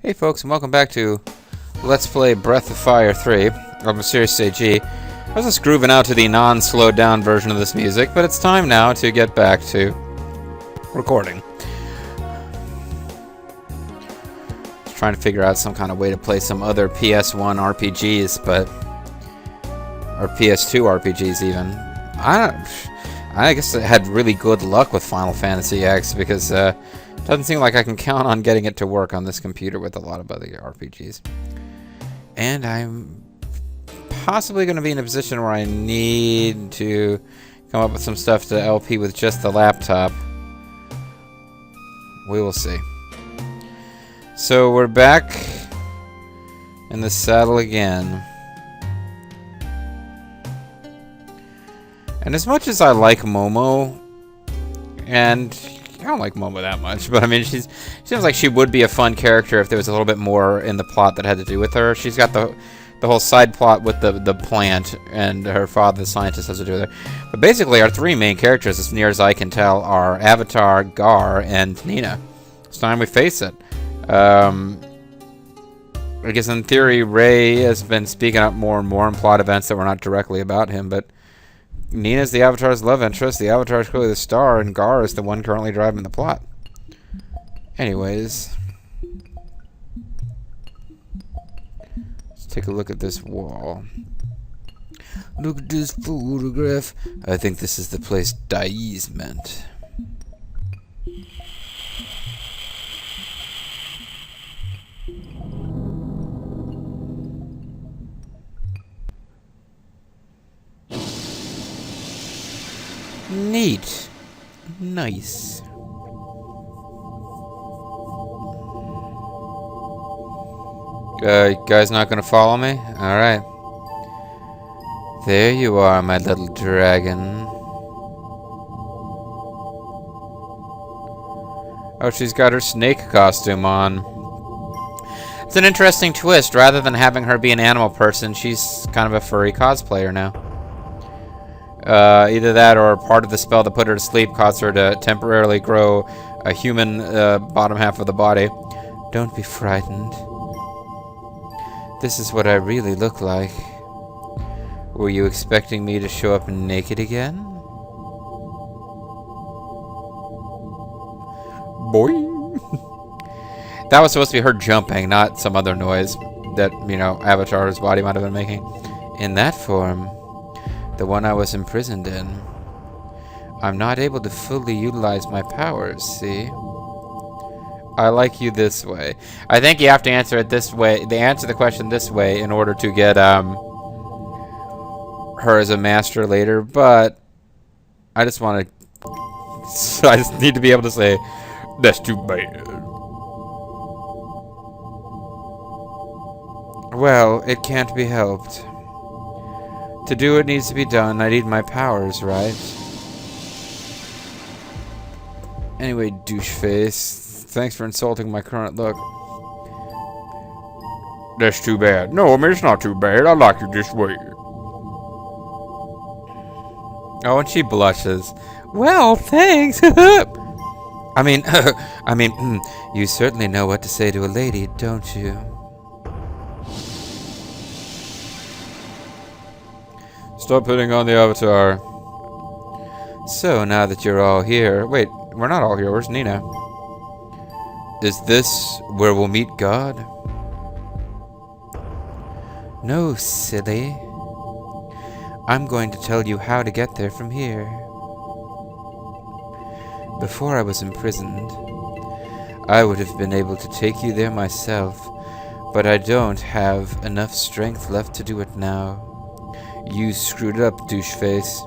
Hey folks, and welcome back to Let's Play Breath of Fire 3. I'm Serious AG. I was just grooving out to the non-slowed down version of this music, but it's time now to get back to recording. Just trying to figure out some kind of way to play some other PS1 RPGs, or PS2 RPGs even. I guess I had really good luck with Final Fantasy X because doesn't seem like I can count on getting it to work on this computer with a lot of other RPGs. And I'm possibly going to be in a position where I need to come up with some stuff to LP with just the laptop. We will see. So we're back in the saddle again. And as much as I like Momo, and I don't like Momo that much, but I mean, she seems like she would be a fun character if there was a little bit more in the plot that had to do with her. She's got the whole side plot with the plant, and her father, the scientist, has to do with her. But basically, our three main characters, as near as I can tell, are Avatar, Gar, and Nina. It's time we face it. I guess in theory, Ray has been speaking up more and more in plot events that were not directly about him, but Nina's the Avatar's love interest, the Avatar is clearly the star, and Gar is the one currently driving the plot. Anyways, let's take a look at this wall. Look at this photograph. I think this is the place Dais meant. Neat. Nice. You guys not gonna follow me? Alright. There you are, my little dragon. Oh, she's got her snake costume on. It's an interesting twist. Rather than having her be an animal person, she's kind of a furry cosplayer now. Either that or part of the spell that put her to sleep caused her to temporarily grow a human bottom half of the body. Don't be frightened. This is what I really look like. Were you expecting me to show up naked again? Boing! That was supposed to be her jumping, not some other noise that, you know, Avatar's body might have been making. In that form, the one I was imprisoned in, I'm not able to fully utilize my powers, see? I like you this way. I think you have to answer it this way. They answer the question this way in order to get her as a master later, but I just want to... I just need to be able to say, that's too bad. Well, it can't be helped. To do what needs to be done, I need my powers, right? Anyway, douche face, thanks for insulting my current look. That's too bad. No, I mean, it's not too bad. I like you this way. Oh, and she blushes. Well, thanks. I mean, you certainly know what to say to a lady, don't you? Stop hitting on the Avatar. So, now that you're all here... Wait, we're not all here. Where's Nina? Is this where we'll meet God? No, silly. I'm going to tell you how to get there from here. Before I was imprisoned, I would have been able to take you there myself, but I don't have enough strength left to do it now. You screwed up, doucheface.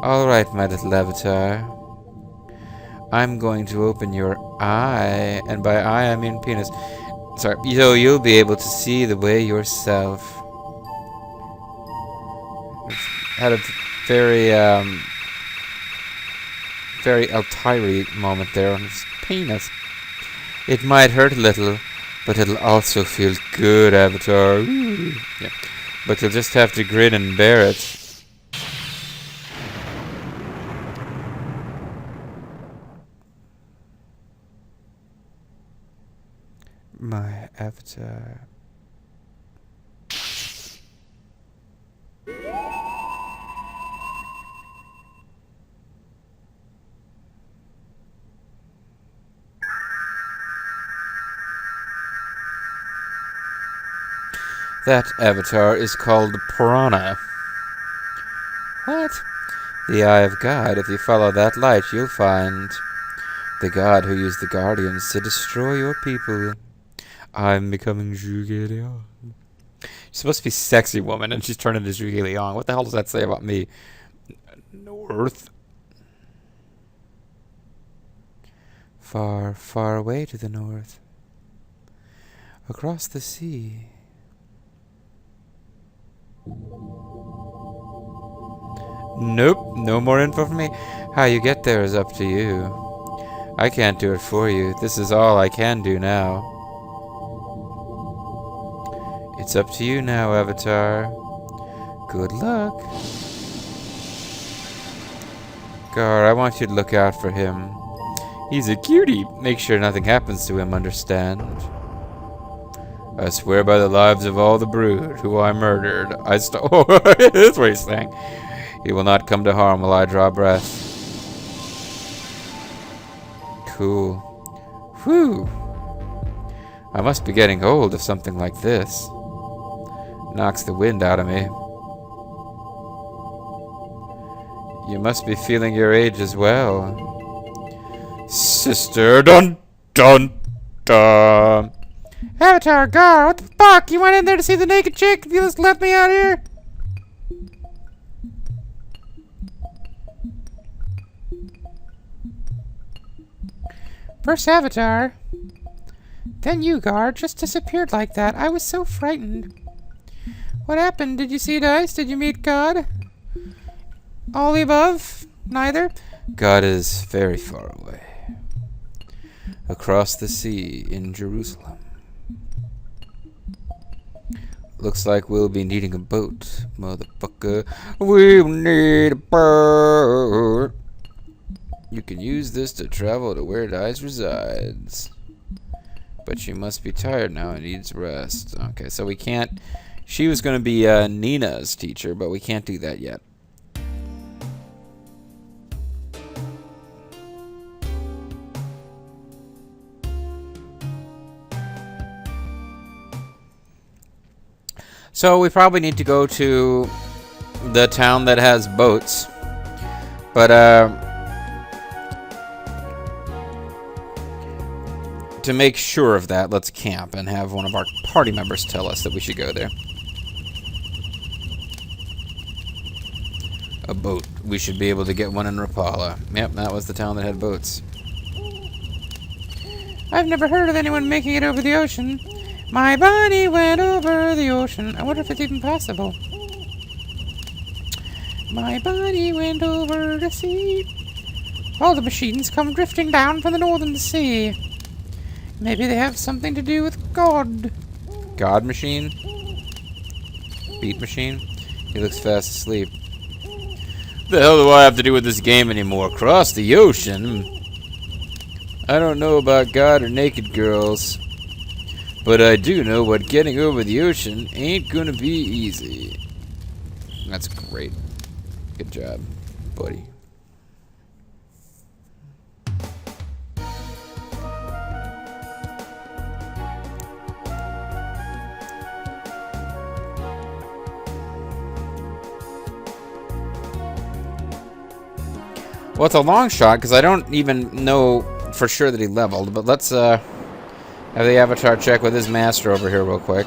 Alright, my little Avatar. I'm going to open your eye, and by eye I mean penis. Sorry, so you'll be able to see the way yourself. It's had a very, very Altairi moment there on his penis. It might hurt a little, but it'll also feel good, Avatar. Ooh. Yeah. But you'll just have to grin and bear it. My avatar. That avatar is called Piranha. What? The Eye of God. If you follow that light, you'll find the God who used the Guardians to destroy your people. I'm becoming Zhuge Liang. She's supposed to be sexy woman, and she's turned into Zhuge Liang. What the hell does that say about me? North. Far, far away to the north. Across the sea. Nope, no more info from me. How you get there is up to you. I can't do it for you. This is all I can do now. It's up to you now, Avatar. Good luck. Gar, I want you to look out for him. He's a cutie. Make sure nothing happens to him, understand? I swear by the lives of all the brood who I murdered, I stole. That's what he's saying. He will not come to harm while I draw breath. Cool. Whew. I must be getting old if something like this knocks the wind out of me. You must be feeling your age as well. Sister, dun dun dun. Avatar, Gar, what the fuck? You went in there to see the naked chick? You just left me out here? First Avatar, then you, Gar, just disappeared like that. I was so frightened. What happened? Did you see dice? Did you meet God? All the above? Neither? God is very far away. Across the sea in Jerusalem. Looks like we'll be needing a boat, motherfucker. We'll need a boat. You can use this to travel to where Dice resides. But she must be tired now and needs rest. Okay, so we can't... She was going to be Nina's teacher, but we can't do that yet. So we probably need to go to the town that has boats. But, to make sure of that, let's camp and have one of our party members tell us that we should go there. A boat. We should be able to get one in Rapala. Yep, that was the town that had boats. I've never heard of anyone making it over the ocean. My bunny went over the ocean. I wonder if it's even possible. My bunny went over the sea. All the machines come drifting down from the northern sea. Maybe they have something to do with God. God machine? Beat machine? He looks fast asleep. The hell do I have to do with this game anymore? Cross the ocean? I don't know about God or naked girls. But I do know what getting over the ocean ain't gonna be easy. That's great. Good job, buddy. Well, it's a long shot, because I don't even know for sure that he leveled, but let's, have the Avatar check with his master over here real quick.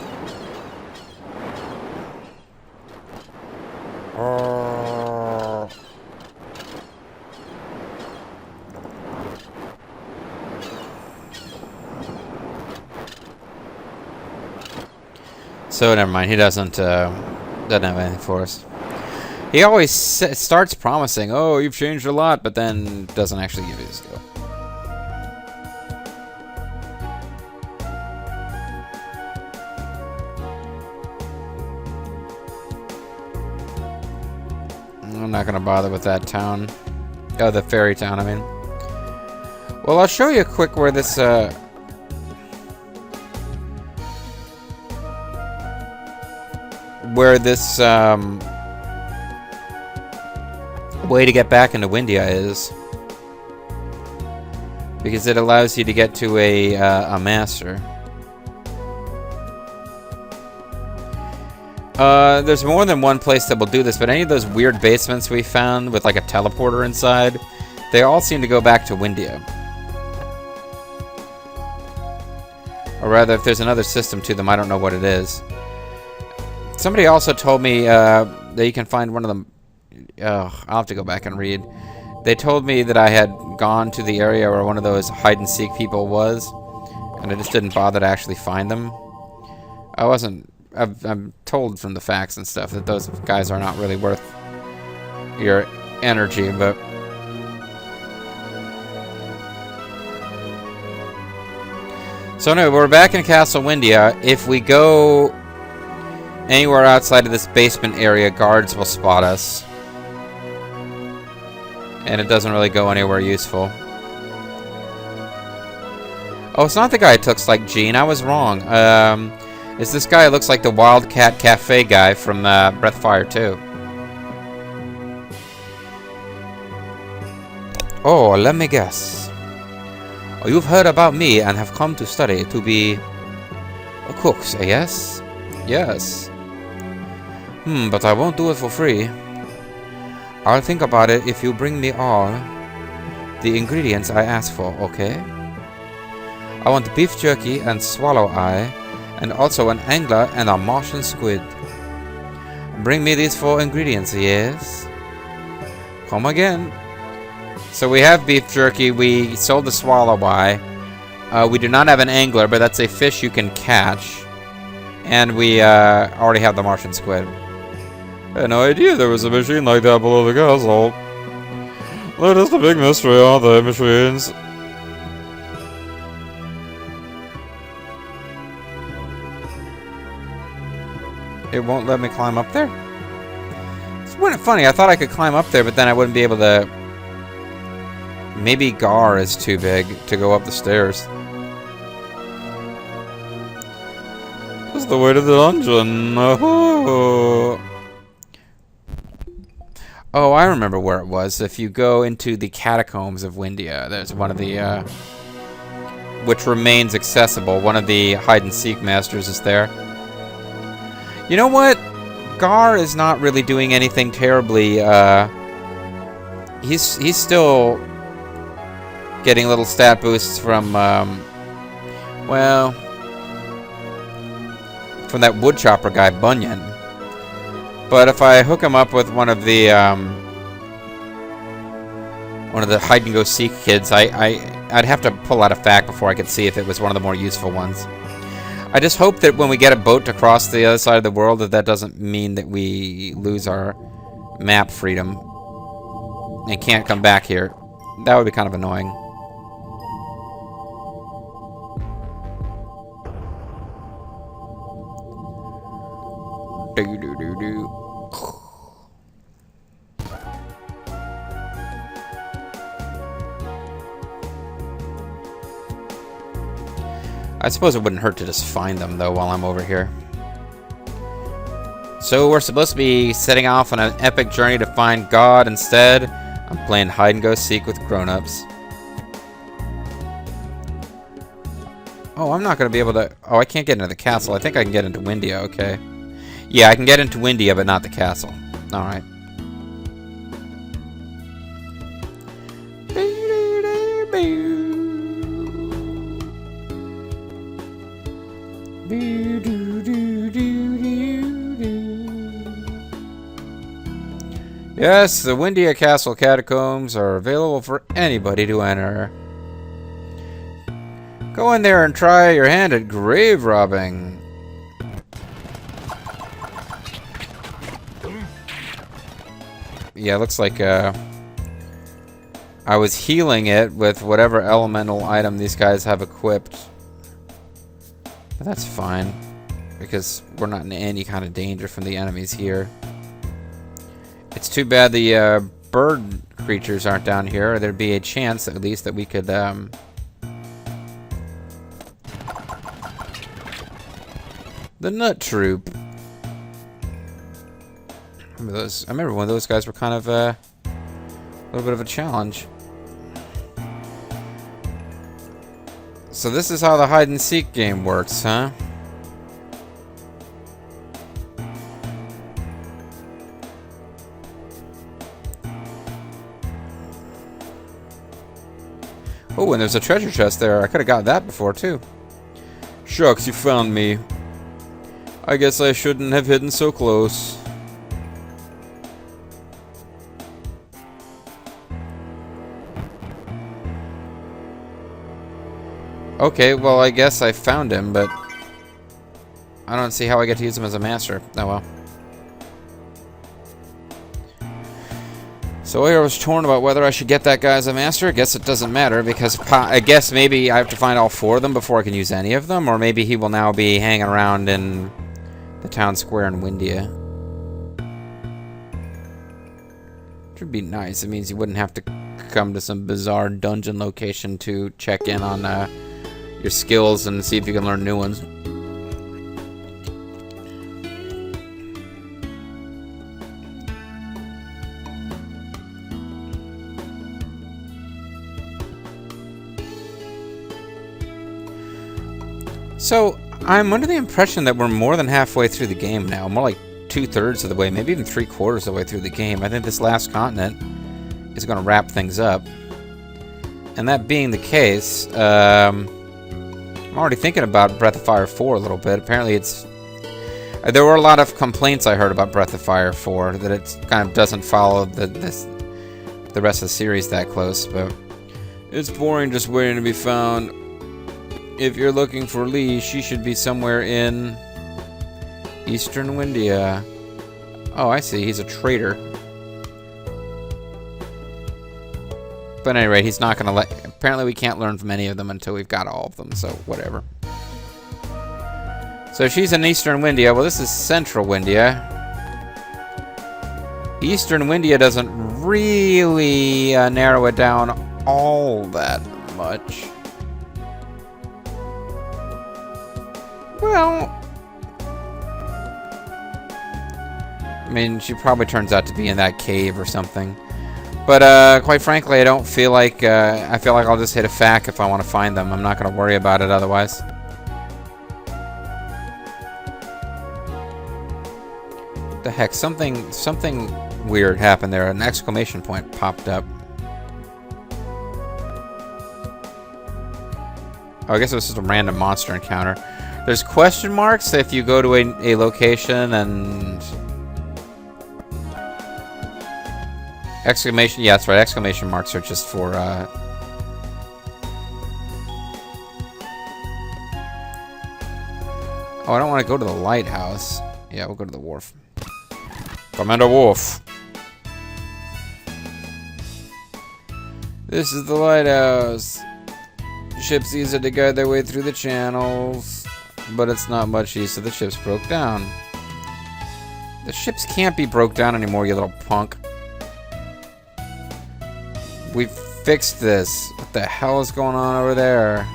So, never mind. He doesn't have anything for us. He always starts promising, oh, you've changed a lot, but then doesn't actually give you his skill. I'm not going to bother with that town. Oh, the fairy town, I mean. Well, I'll show you quick where this, where this way to get back into Windier is. Because it allows you to get to a master. There's more than one place that will do this, but any of those weird basements we found with like a teleporter inside, they all seem to go back to Windier. Or rather, if there's another system to them, I don't know what it is. Somebody also told me that you can find one of them. I'll have to go back and read. They told me that I had gone to the area where one of those hide-and-seek people was, and I just didn't bother to actually find them. I'm told from the facts and stuff that those guys are not really worth your energy, but... So anyway, we're back in Castle Windier. If we go anywhere outside of this basement area, guards will spot us. And it doesn't really go anywhere useful. Oh, it's not the guy who looks like Gene. I was wrong. It's this guy who looks like the Wildcat Cafe guy from Breath of Fire 2. Oh, let me guess. Oh, you've heard about me and have come to study to be a cook, yes? Yes. But I won't do it for free. I'll think about it if you bring me all the ingredients I ask for, okay? I want beef jerky and swallow eye, and also an angler and a Martian squid. Bring me these 4 ingredients, yes? Come again. So we have beef jerky, we sold the swallow eye. We do not have an angler, but that's a fish you can catch. And we already have the Martian squid. I had no idea there was a machine like that below the castle. They're just a big mystery, aren't they, machines? It won't let me climb up there? It's funny, I thought I could climb up there, but then I wouldn't be able to... Maybe Gar is too big to go up the stairs. This is the way to the dungeon. Oh, I remember where it was. If you go into the Catacombs of Windier, there's one of the, which remains accessible. One of the hide-and-seek masters is there. You know what? Gar is not really doing anything terribly, he's still getting little stat boosts from, well, from that woodchopper guy, Bunyan. But if I hook him up with one of the hide-and-go-seek kids, I'd have to pull out a fact before I could see if it was one of the more useful ones. I just hope that when we get a boat to cross the other side of the world, that doesn't mean that we lose our map freedom and can't come back here. That would be kind of annoying. I suppose it wouldn't hurt to just find them, though, while I'm over here. So we're supposed to be setting off on an epic journey to find God. Instead, I'm playing hide-and-go-seek with grown-ups. Oh, I'm not going to be able to... Oh, I can't get into the castle. I think I can get into Windier, okay. Yeah, I can get into Windier, but not the castle. Alright. Yes, the Windier Castle Catacombs are available for anybody to enter. Go in there and try your hand at grave robbing. Yeah, looks like I was healing it with whatever elemental item these guys have equipped. But that's fine, because we're not in any kind of danger from the enemies here. It's too bad the bird creatures aren't down here. There'd be a chance, at least, that we could... The Nut Troop. I remember when those guys were kind of a little bit of a challenge. So this is how the hide and seek game works, huh? Oh, and there's a treasure chest there. I could have got that before, too. Shucks, you found me. I guess I shouldn't have hidden so close. Okay, well, I guess I found him, but I don't see how I get to use him as a master. Oh, well. So I was torn about whether I should get that guy as a master. I guess it doesn't matter, because I guess maybe I have to find all 4 of them before I can use any of them, or maybe he will now be hanging around in the town square in Windier. Which would be nice. It means you wouldn't have to come to some bizarre dungeon location to check in on your skills and see if you can learn new ones. So, I'm under the impression that we're more than halfway through the game now. More like 2/3 of the way, maybe even 3/4 of the way through the game. I think this last continent is going to wrap things up. And that being the case, I'm already thinking about Breath of Fire 4 a little bit. Apparently it's... there were a lot of complaints I heard about Breath of Fire 4, that it kind of doesn't follow the rest of the series that close, but... It's boring just waiting to be found. If you're looking for Lee, she should be somewhere in Eastern Windier. Oh, I see. He's a traitor. But at any rate, he's not going to let... Apparently we can't learn from any of them until we've got all of them, so whatever. So she's in Eastern Windier. Well, this is Central Windier. Eastern Windier doesn't really narrow it down all that much. Well, I mean, she probably turns out to be in that cave or something. But, quite frankly, I don't feel like, I feel like I'll just hit a fac if I want to find them. I'm not going to worry about it otherwise. The heck, something weird happened there. An exclamation point popped up. Oh, I guess it was just a random monster encounter. There's question marks if you go to a location and... Exclamation... Yeah, that's right. Exclamation marks are just for... Oh, I don't want to go to the lighthouse. Yeah, we'll go to the wharf. Commander Wolf. This is the lighthouse. Ships use it to guide their way through the channels. But it's not much use, so the ships broke down. The ships can't be broke down anymore, you little punk. We've fixed this. What the hell is going on over there?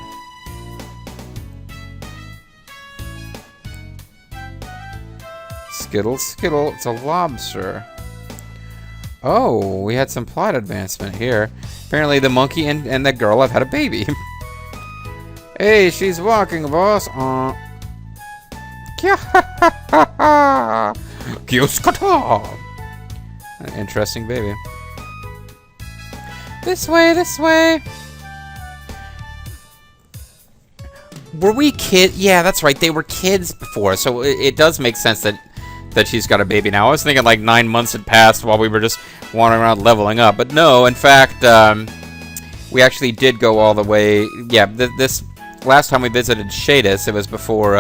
Skittle, skittle, it's a lobster. Oh, we had some plot advancement here. Apparently the monkey and the girl have had a baby. Hey, she's walking, boss. Interesting baby. This way, this way. Were we kids? Yeah, that's right. They were kids before, so it does make sense that she's got a baby now. I was thinking like 9 months had passed while we were just wandering around leveling up, but no. In fact, we actually did go all the way. Yeah, this. Last time we visited Shadis, it was before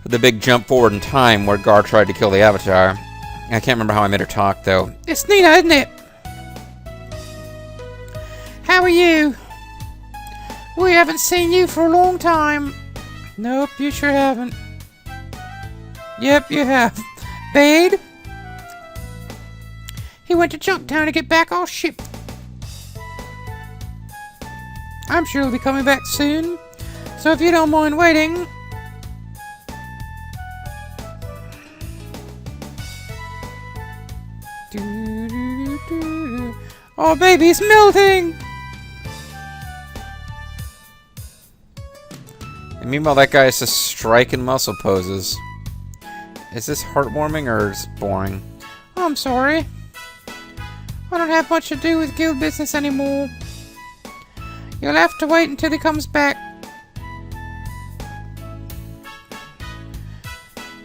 the big jump forward in time where Gar tried to kill the Avatar. I can't remember how I made her talk, though. It's Nina, isn't it? How are you? We haven't seen you for a long time. Nope, you sure haven't. Yep, you have. Bade? He went to Junktown to get back all ship. I'm sure he'll be coming back soon. So if you don't mind waiting... Oh, baby's melting! And meanwhile, that guy is just striking muscle poses. Is this heartwarming or is it boring? Oh, I'm sorry. I don't have much to do with guild business anymore. You'll have to wait until he comes back.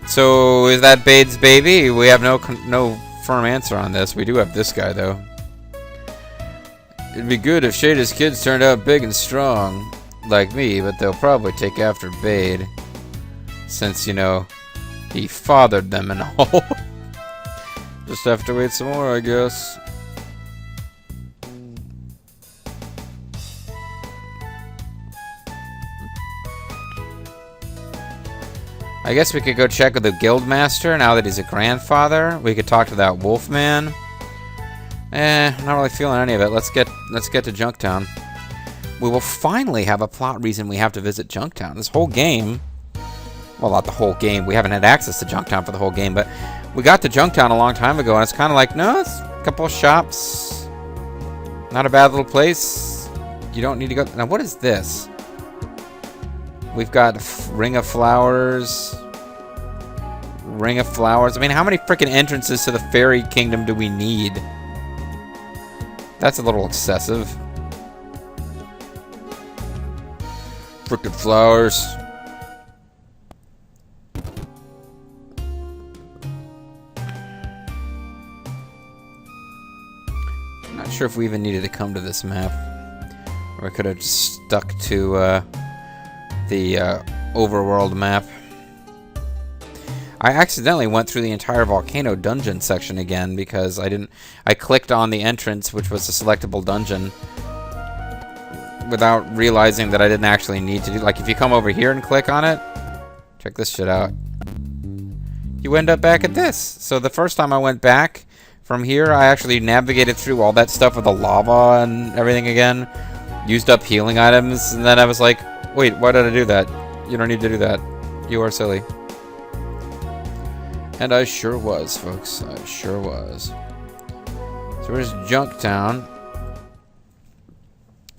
So, is that Bade's baby? We have no firm answer on this. We do have this guy, though. It'd be good if Shada's kids turned out big and strong, like me, but they'll probably take after Bade. Since, you know, he fathered them and all. Just have to wait some more, I guess. I guess we could go check with the guildmaster now that he's a grandfather. We could talk to that wolfman. Not really feeling any of it. Let's get to Junktown. We will finally have a plot reason we have to visit Junktown. This whole game, well, not the whole game. We haven't had access to Junktown for the whole game, but we got to Junktown a long time ago, and it's kind of like, no, it's a couple of shops. Not a bad little place. You don't need to go. Now, what is this? We've got Ring of Flowers. Ring of Flowers. I mean, how many freaking entrances to the Fairy Kingdom do we need? That's a little excessive. Frickin' flowers. I'm not sure if we even needed to come to this map. Or I could have just stuck to the overworld map. I accidentally went through the entire volcano dungeon section again because I clicked on the entrance, which was a selectable dungeon, without realizing that I didn't actually need to do. Like, if you come over here and click on it, check this shit out, you end up back at this. So the first time I went back from here, I actually navigated through all that stuff with the lava and everything again, used up healing items, and then I was like, wait, why did I do that? You don't need to do that. You are silly. And I sure was, folks. I sure was. So where's Junktown?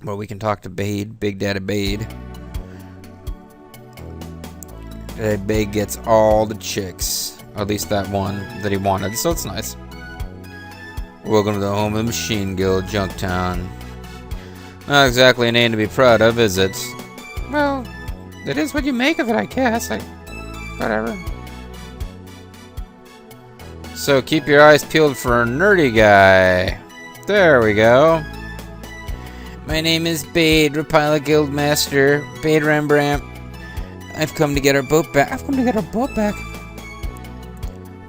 Well, we can talk to Bade, Big Daddy Bade. Daddy Bade gets all the chicks. Or at least that one that he wanted, so it's nice. Welcome to the home of the Machine Guild, Junktown. Not exactly a name to be proud of, is it? Well, it is what you make of it, I guess. Whatever. So keep your eyes peeled for a nerdy guy. There we go. My name is Bade, Rapila Guildmaster, Bade Rembrandt. I've come to get our boat back.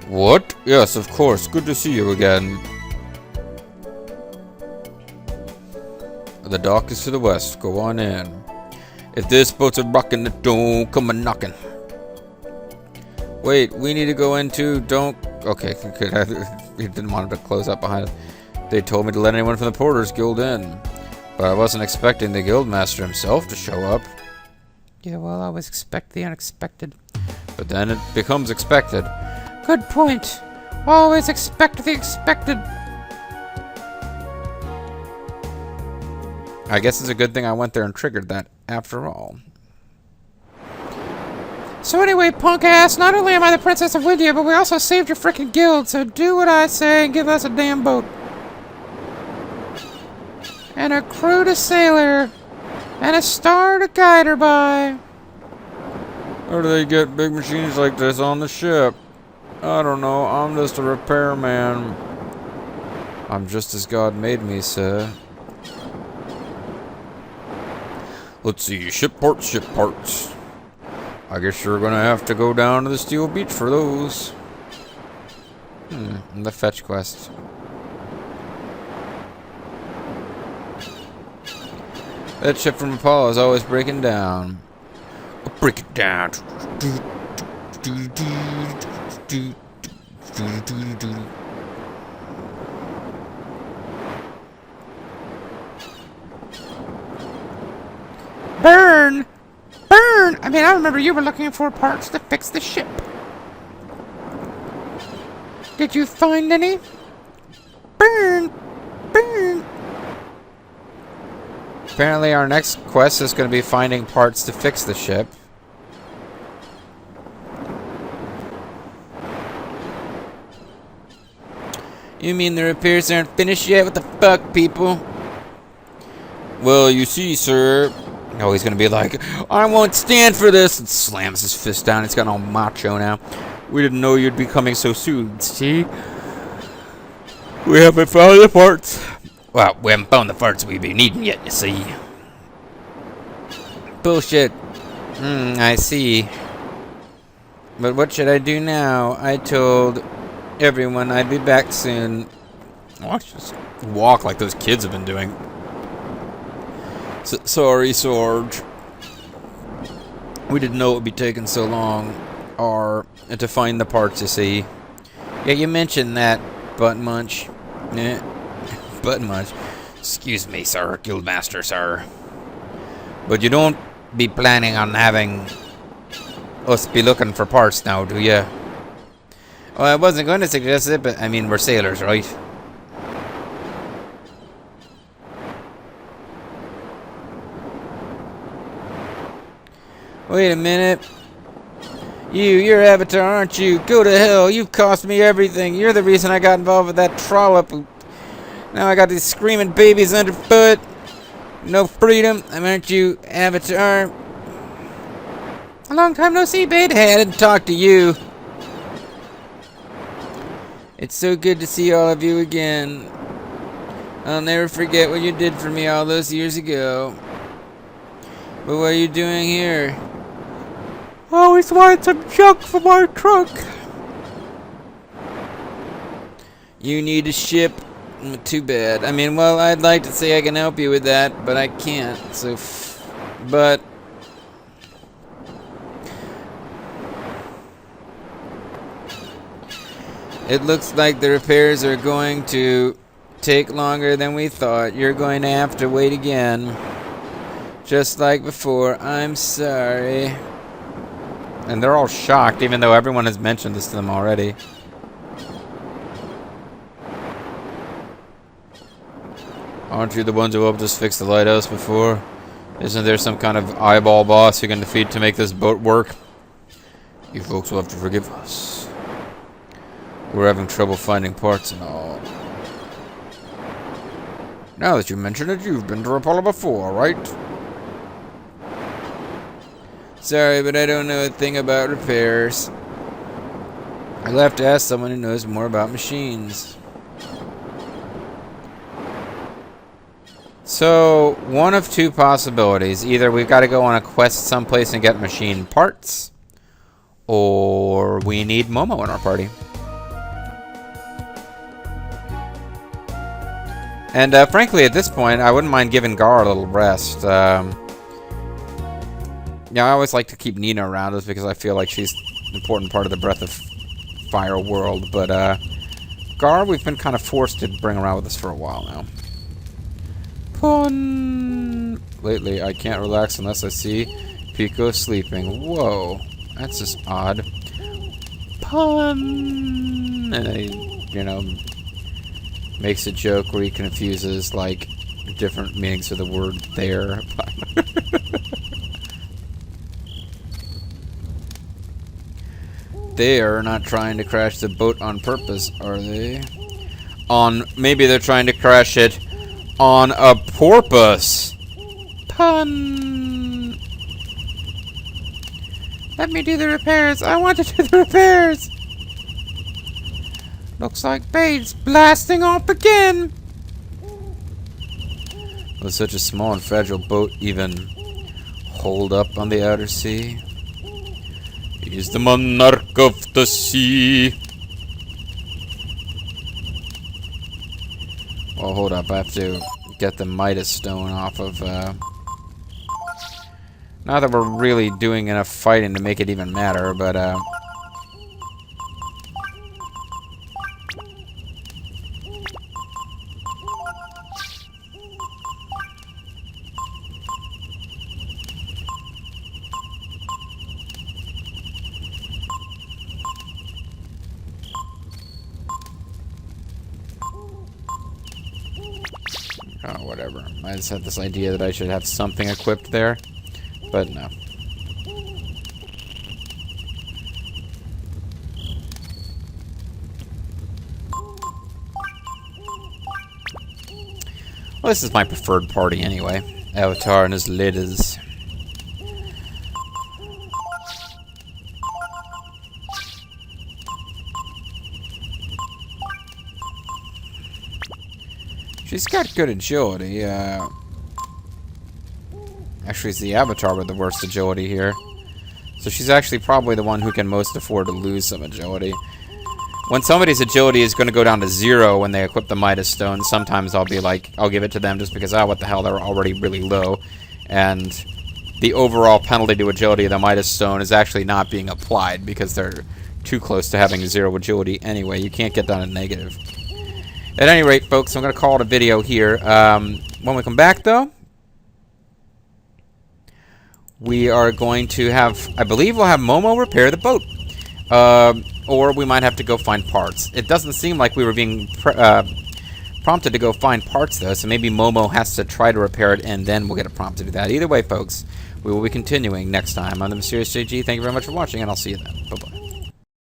What? Yes, of course. Good to see you again. The dock is to the west. Go on in. If this boat's a rockin', don't come a knockin'. Wait, we need to go into. Don't. Okay, he didn't want him to close up behind us. They told me to let anyone from the Porters Guild in. But I wasn't expecting the Guildmaster himself to show up. Yeah, well, I always expect the unexpected. But then it becomes expected. Good point. Always expect the expected. I guess it's a good thing I went there and triggered that, after all. So anyway, punk ass, not only am I the Princess of Windier, but we also saved your frickin' guild, so do what I say and give us a damn boat. And a crew to sail her. And a star to guide her by. Where do they get big machines like this on the ship? I don't know, I'm just a repairman. I'm just as God made me, sir. Let's see, ship parts. I guess you're gonna have to go down to the Steel Beach for those. And the fetch quest. That ship from Apollo is always breaking down. Break it down. Burn! Burn! I mean, I remember you were looking for parts to fix the ship. Did you find any? Burn! Burn! Apparently our next quest is going to be finding parts to fix the ship. You mean the repairs aren't finished yet? What the fuck, people? Well, you see, sir. Oh, he's going to be like, I won't stand for this. And slams his fist down. He's got all macho now. We didn't know you'd be coming so soon. See? We haven't found the parts. Well, we haven't found the parts we've been needing yet, you see. Bullshit. I see. But what should I do now? I told everyone I'd be back soon. Watch just walk like those kids have been doing. Sorry, Sarge. We didn't know it would be taking so long. To find the parts, you see. Yeah, you mentioned that, Butt Munch. Yeah. Butt Munch. Excuse me, sir. Guildmaster, sir. But you don't be planning on having us be looking for parts now, do you? Well, I wasn't going to suggest it, but I mean, we're sailors, right? Wait a minute. You're Avatar, aren't you? Go to hell. You've cost me everything. You're the reason I got involved with that trollop. Now I got these screaming babies underfoot. No freedom. Aren't you, Avatar? A long time no see, babe. Hey, I didn't talk to you. It's so good to see all of you again. I'll never forget what you did for me all those years ago. But what are you doing here? I always wanted some junk for my trunk. You need a ship? Too bad. I mean, well, I'd like to say I can help you with that, but I can't. So, but it looks like the repairs are going to take longer than we thought. You're going to have to wait again. Just like before. I'm sorry. And they're all shocked, even though everyone has mentioned this to them already. Aren't you the ones who helped us fix the lighthouse before? Isn't there some kind of eyeball boss you can defeat to make this boat work? You folks will have to forgive us. We're having trouble finding parts and all. Now that you mention it, you've been to Apollo before, right? Sorry, but I don't know a thing about repairs. I'll have to ask someone who knows more about machines. So, one of two possibilities. Either we've got to go on a quest someplace and get machine parts, or we need Momo in our party. And frankly, at this point, I wouldn't mind giving Gar a little rest. Yeah, I always like to keep Nina around just because I feel like she's an important part of the Breath of Fire world. But Gar, we've been kind of forced to bring around with us for a while now. Pun. Lately, I can't relax unless I see Pico sleeping. Whoa, that's just odd. Pun. And he, you know, makes a joke where he confuses like different meanings of the word there. They are not trying to crash the boat on purpose, are they? Maybe they're trying to crash it on a porpoise. Pun. Let me do the repairs. I want to do the repairs. Looks like Bade's blasting off again. Will such a small and fragile boat even hold up on the outer sea? He's the monarch of the sea. Well, hold up. I have to get the Midas Stone off of... Not that we're really doing enough fighting to make it even matter, but... Oh, whatever. whatever. I just had this idea that I should have something equipped there, but no. Well, this is my preferred party anyway. Avatar and his ladies. She's got good agility. Actually, it's the Avatar with the worst agility here. So she's actually probably the one who can most afford to lose some agility. When somebody's agility is going to go down to 0 when they equip the Midas Stone, sometimes I'll be like, I'll give it to them just because, what the hell, they're already really low. And the overall penalty to agility of the Midas Stone is actually not being applied because they're too close to having 0 agility anyway. You can't get down to negative. At any rate, folks, I'm going to call it a video here. When we come back, though, we are going to have, I believe we'll have Momo repair the boat. Or we might have to go find parts. It doesn't seem like we were being prompted to go find parts, though, so maybe Momo has to try to repair it, and then we'll get a prompt to do that. Either way, folks, we will be continuing next time on The Mysterious JG. Thank you very much for watching, and I'll see you then. Bye-bye.